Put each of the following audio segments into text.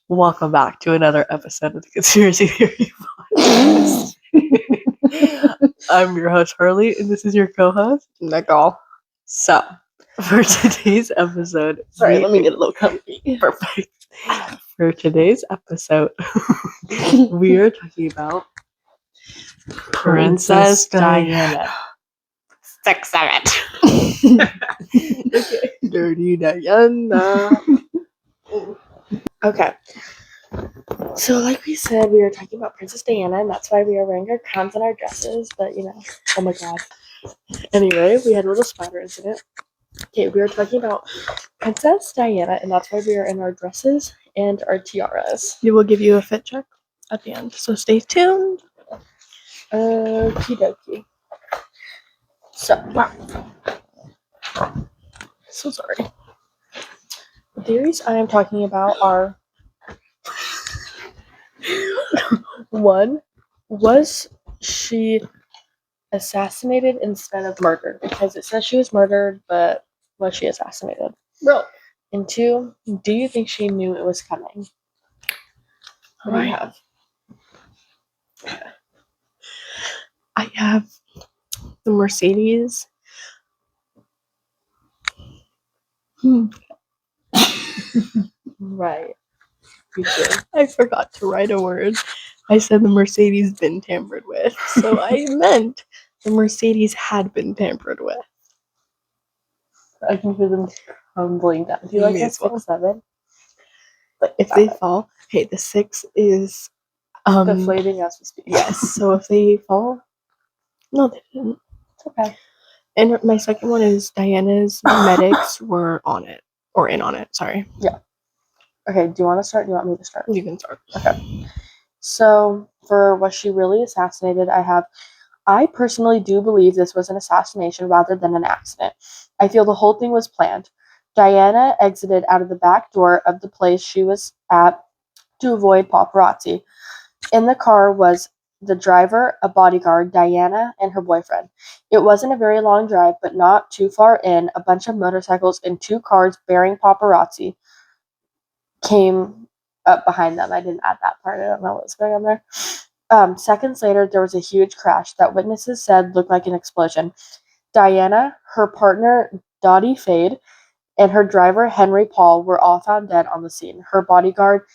Welcome back to another episode of the Conspiracy Theory Podcast. I'm your host, Harley, and this is your co-host, Nicole. So, for today's episode... Sorry, let me get a little comfy. Perfect. For today's episode, we are talking about Princess Diana. 6 of it. Okay. Dirty Diana. Okay. So, like we said, we are talking about Princess Diana, and that's why we are wearing our crowns and our dresses, but, oh my god. Anyway, we had a little spider incident. Okay, we are talking about Princess Diana, and that's why we are in our dresses and our tiaras. We will give you a fit check at the end, so stay tuned. Okie dokie. So, So sorry. The theories I am talking about are 1, was she assassinated instead of murdered? Because it says she was murdered, but was she assassinated? Bro. And 2, do you think she knew it was coming? What do you have? I have the Mercedes. Right. You too. I forgot to write a word. I said the Mercedes been tampered with, so I meant the Mercedes had been tampered with. I can hear them crumbling down. Do you like that 6-7? Like if they fall, hey, the 6 is deflating as we speak. Yes, so if they fall, no, they didn't. It's okay. And my second one is Diana's medics were on it, or in on it. Sorry. Yeah. Okay. Do you want to start? Do you want me to start? You can start. Okay. So for was she really assassinated? I personally do believe this was an assassination rather than an accident. I feel the whole thing was planned. Diana exited out of the back door of the place she was at to avoid paparazzi. In the car was the driver, a bodyguard, Diana, and her boyfriend. It wasn't a very long drive, but not too far in. A bunch of motorcycles and 2 cars bearing paparazzi came up behind them. I didn't add that part. I don't know what was going on there. Seconds later, there was a huge crash that witnesses said looked like an explosion. Diana, her partner, Dottie Fade, and her driver, Henry Paul, were all found dead on the scene. Her bodyguard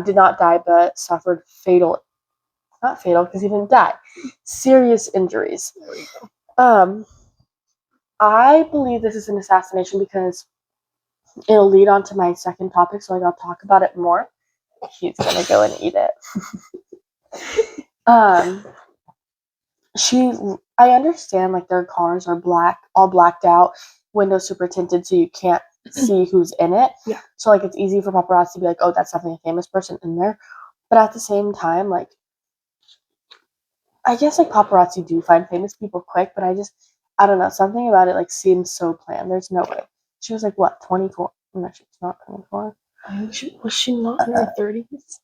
did not die, but suffered not fatal because he didn't die, serious injuries. There we go. I believe this is an assassination because it'll lead on to my second topic, so I'll talk about it more. He's gonna go and eat it. I understand their cars are all blacked out, windows super tinted, so you can't see who's in it. Yeah. So it's easy for paparazzi to be like, oh, that's definitely a famous person in there. But at the same time, I guess paparazzi do find famous people quick, but I don't know, something about it seems so planned. There's no way. She was 24? No, she's not 24. Was she not in her 30s?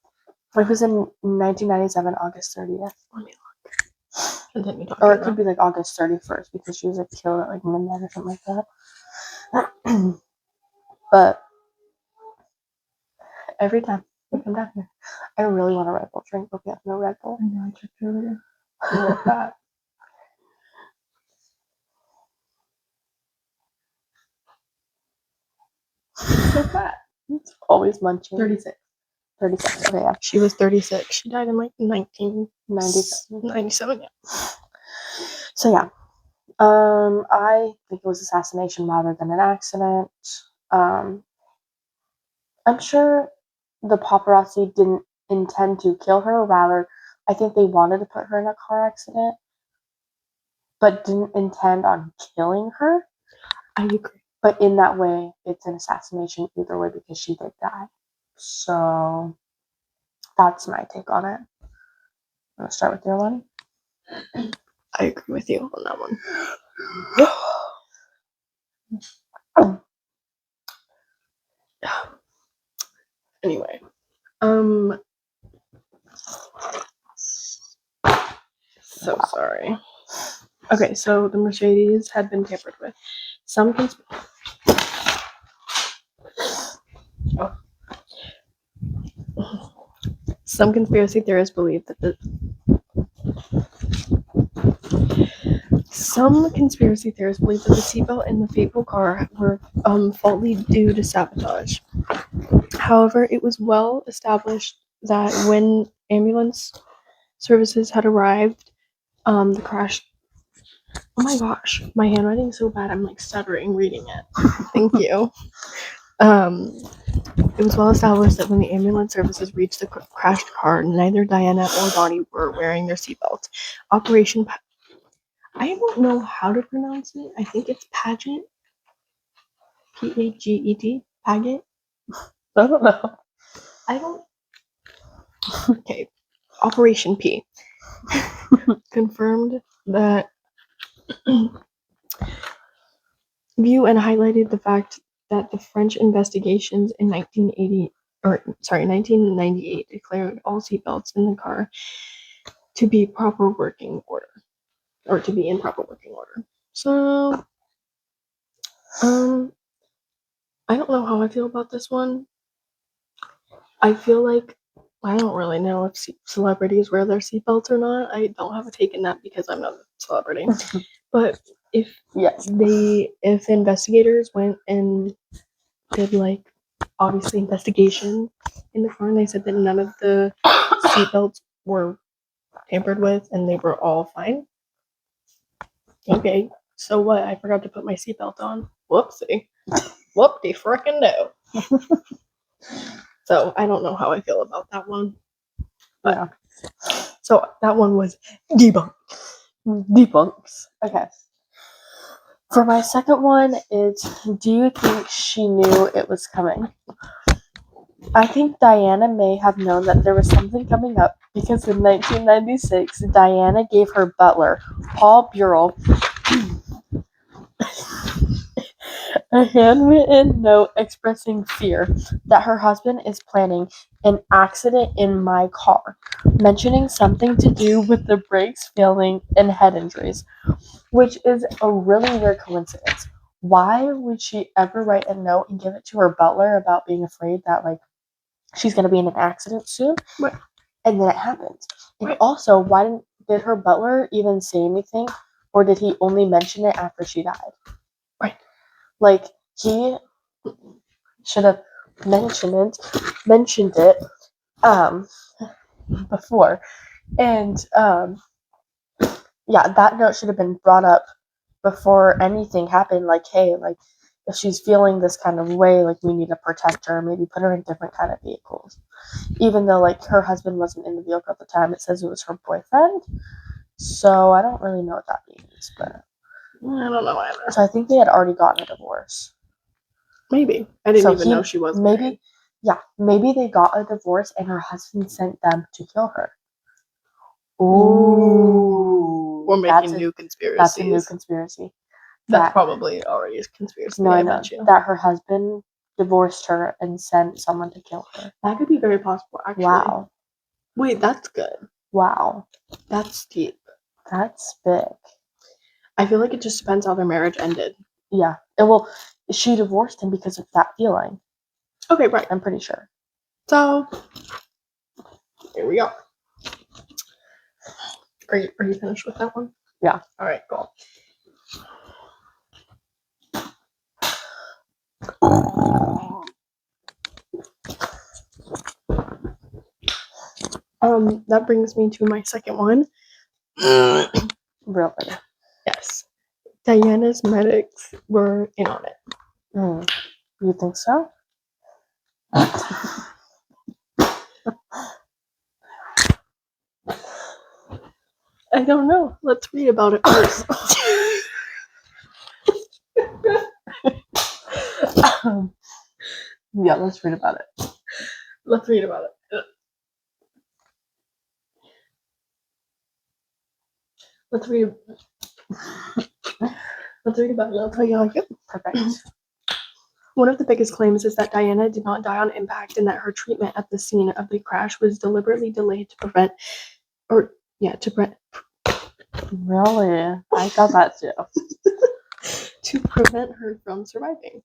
It was in 1997, August 30th. Let me look. And then Or it could be August 31st because she was killed at midnight or something like that. But every time we come down here, I really want a Red Bull drink, but we have no Red Bull. I know, I checked earlier. I want that. So fat. It's always munching. 36. 36. Okay, yeah. She was 36. She died in 1997. 97, yeah. So yeah. I think it was assassination rather than an accident. I'm sure the paparazzi didn't intend to kill her. Rather, I think they wanted to put her in a car accident, but didn't intend on killing her. I agree. But in that way, it's an assassination either way because she did die. So that's my take on it. Want to start with your one? I agree with you on that one. Anyway, so sorry. Okay, so the Mercedes had been tampered with. Some Some conspiracy theorists believe that the seatbelt in the fateful car were faulty due to sabotage. However, it was well established that when ambulance services had arrived, the crash. Oh my gosh, my handwriting's so bad. I'm like stuttering reading it. Thank you. It was well established that when the ambulance services reached the crashed car, neither Diana or Donnie were wearing their seatbelts. I don't know how to pronounce it. I think it's Paget. Paget. Paget. I don't know. Okay. Operation P confirmed that view and highlighted the fact that the French investigations in 1998 declared all seatbelts in the car to be proper working order, or to be in proper working order. So, I don't know how I feel about this one. I feel like I don't really know if celebrities wear their seatbelts or not. I don't have a take in that because I'm not a celebrity. But if investigators went and did like obviously investigation in the car and they said that none of the seatbelts were tampered with and they were all fine. Okay, so what? I forgot to put my seatbelt on. Whoopsie. Whoop-de frickin' no. So I don't know how I feel about that one. But Yeah. So that one was debunks. Okay. For my second one, it's do you think she knew it was coming? I think Diana may have known that there was something coming up because in 1996, Diana gave her butler, Paul Burrell, a handwritten note expressing fear that her husband is planning an accident in my car, mentioning something to do with the brakes failing and head injuries, which is a really weird coincidence. Why would she ever write a note and give it to her butler about being afraid that like she's going to be in an accident soon? Right. And then it happens. And Right. also, did her butler even say anything, or did he only mention it after she died? Right. Like he should have mentioned it before, and yeah, that note should have been brought up before anything happened. Like, hey, like if she's feeling this kind of way, like we need to protect her, maybe put her in different kind of vehicles. Even though like her husband wasn't in the vehicle at the time, it says it was her boyfriend. So I don't really know what that means, but I don't know either. So I think they had already gotten a divorce. Maybe. I didn't even know she was married. Maybe they got a divorce and her husband sent them to kill her. Ooh. We're making new conspiracies. That's a new conspiracy. That's probably already a conspiracy. No, I know. That her husband divorced her and sent someone to kill her. That could be very possible, actually. Wow. Wait, that's good. Wow. That's deep. That's big. I feel like it just depends how their marriage ended. Yeah. Well, she divorced him because of that feeling. Okay, right. I'm pretty sure. So, here we go. Are you finished with that one? Yeah. All right, cool. That brings me to my second one. Really? Yes. Diana's medics were in on it. You think so? I don't know. Let's read about it first. Yeah, let's read about it. Let's read about it. Let's read about it. I'll tell you how I feel. Perfect. One of the biggest claims is that Diana did not die on impact and that her treatment at the scene of the crash was deliberately delayed to prevent. Really? I thought that too. to prevent her from surviving.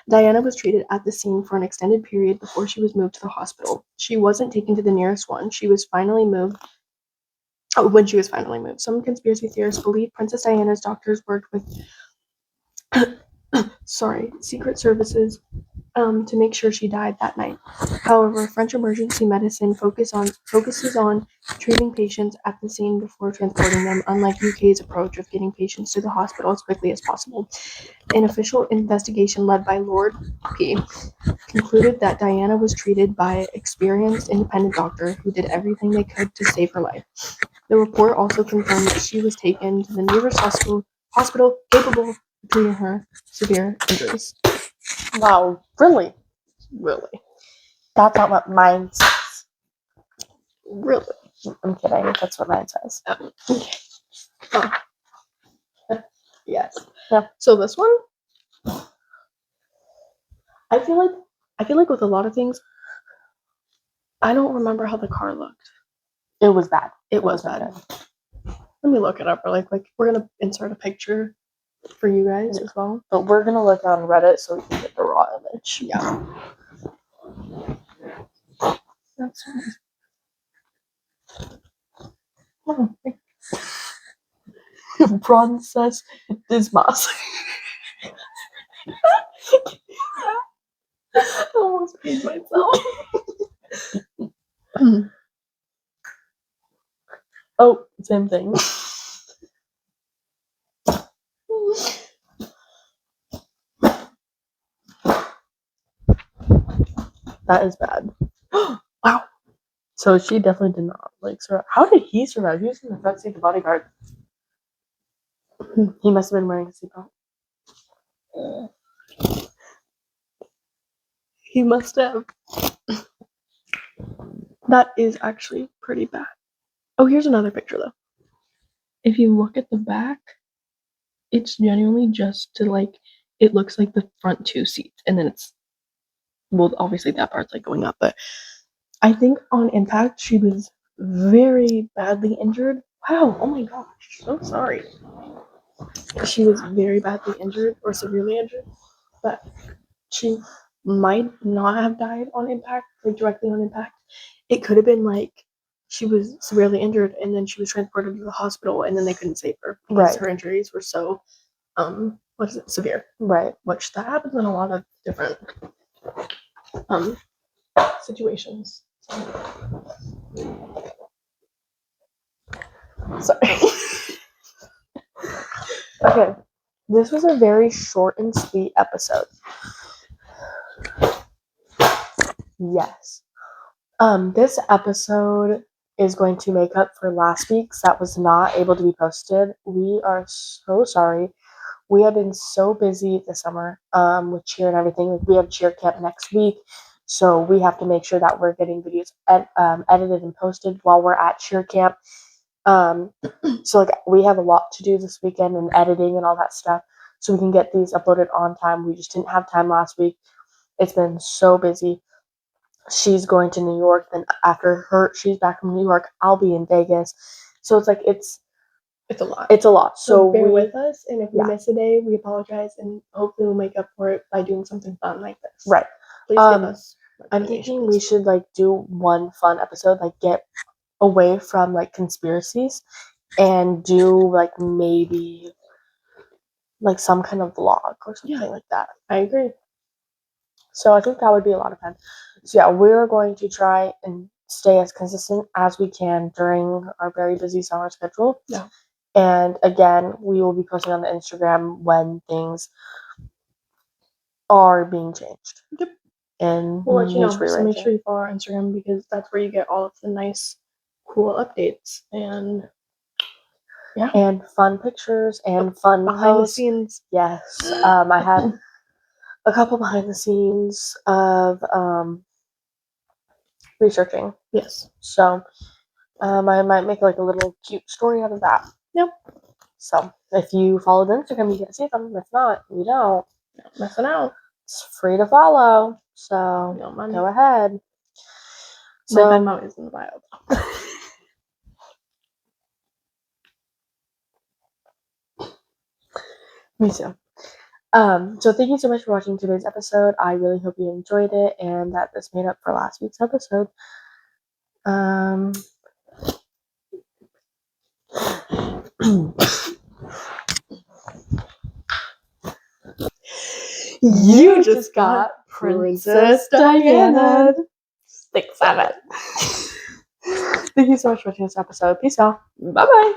Diana was treated at the scene for an extended period before she was moved to the hospital. She wasn't taken to the nearest one. She was finally moved. Oh, when she was finally moved. Some conspiracy theorists believe Princess Diana's doctors worked with Secret Services to make sure she died that night. However, French emergency medicine focuses on treating patients at the scene before transporting them, unlike UK's approach of getting patients to the hospital as quickly as possible. An official investigation led by Lord P concluded that Diana was treated by an experienced independent doctor who did everything they could to save her life. The report also confirmed that she was taken to the nearest hospital capable of treating her severe injuries. Wow, really? Really? That's not what mine says. Really? I'm kidding. That's what mine says. Okay. Oh. Yes. Yeah. So this one, I feel like with a lot of things, I don't remember how the car looked. It was bad. It was bad. Let me look it up really quick. We're gonna insert a picture for you guys as well. But we're gonna look on Reddit so we can get the raw image. Yeah. That's right. Princess Dismas. I almost peed myself. Oh, same thing. That is bad. Wow. So she definitely did not survive. How did he survive? He was in the front seat, the bodyguard. He must have been wearing a seatbelt. He must have. That is actually pretty bad. Oh, here's another picture though. If you look at the back, it's genuinely just to it looks like the front two seats, and then obviously that part's going up, but I think on impact she was very badly injured. Wow, oh my gosh, so sorry. She was very badly injured or severely injured, but she might not have died on impact, directly on impact. It could have been she was severely injured and then she was transported to the hospital and then they couldn't save her because her injuries were so severe. Right. Which that happens in a lot of different situations. Sorry. Okay. This was a very short and sweet episode. Yes. This episode is going to make up for last week's that was not able to be posted. We are so sorry. We have been so busy this summer with cheer and everything. We have cheer camp next week, so we have to make sure that we're getting videos edited and posted while we're at cheer camp. So we have a lot to do this weekend and editing and all that stuff, so we can get these uploaded on time. We just didn't have time last week. It's been so busy. She's going to New York, then after she's back from New York, I'll be in Vegas. So it's it's a lot. It's a lot. So bear with us, and if we miss a day, we apologize, and hopefully we'll make up for it by doing something fun like this. Right. Please give us. I'm thinking we should do one fun episode, get away from conspiracies, and do maybe some kind of vlog or something like that. I agree. So I think that would be a lot of fun. So yeah, we're going to try and stay as consistent as we can during our very busy summer schedule. Yeah. And again, we will be posting on the Instagram when things are being changed. Yep. And we'll let you know. So make sure you follow our Instagram because that's where you get all of the nice, cool updates and and fun pictures and fun behind posts. the scenes. Yes. I have a couple behind the scenes of researching. Yes. So I might make a little cute story out of that. Yep. So if you follow the Instagram, you get to see them. If not, you don't. Not messing out. It's free to follow. So go ahead. My Venmo is in the bio. Me too. So thank you so much for watching today's episode. I really hope you enjoyed it and that this made up for last week's episode. You just got Princess Diana. 6-7. Thank you so much for watching this episode. Peace out. Bye bye.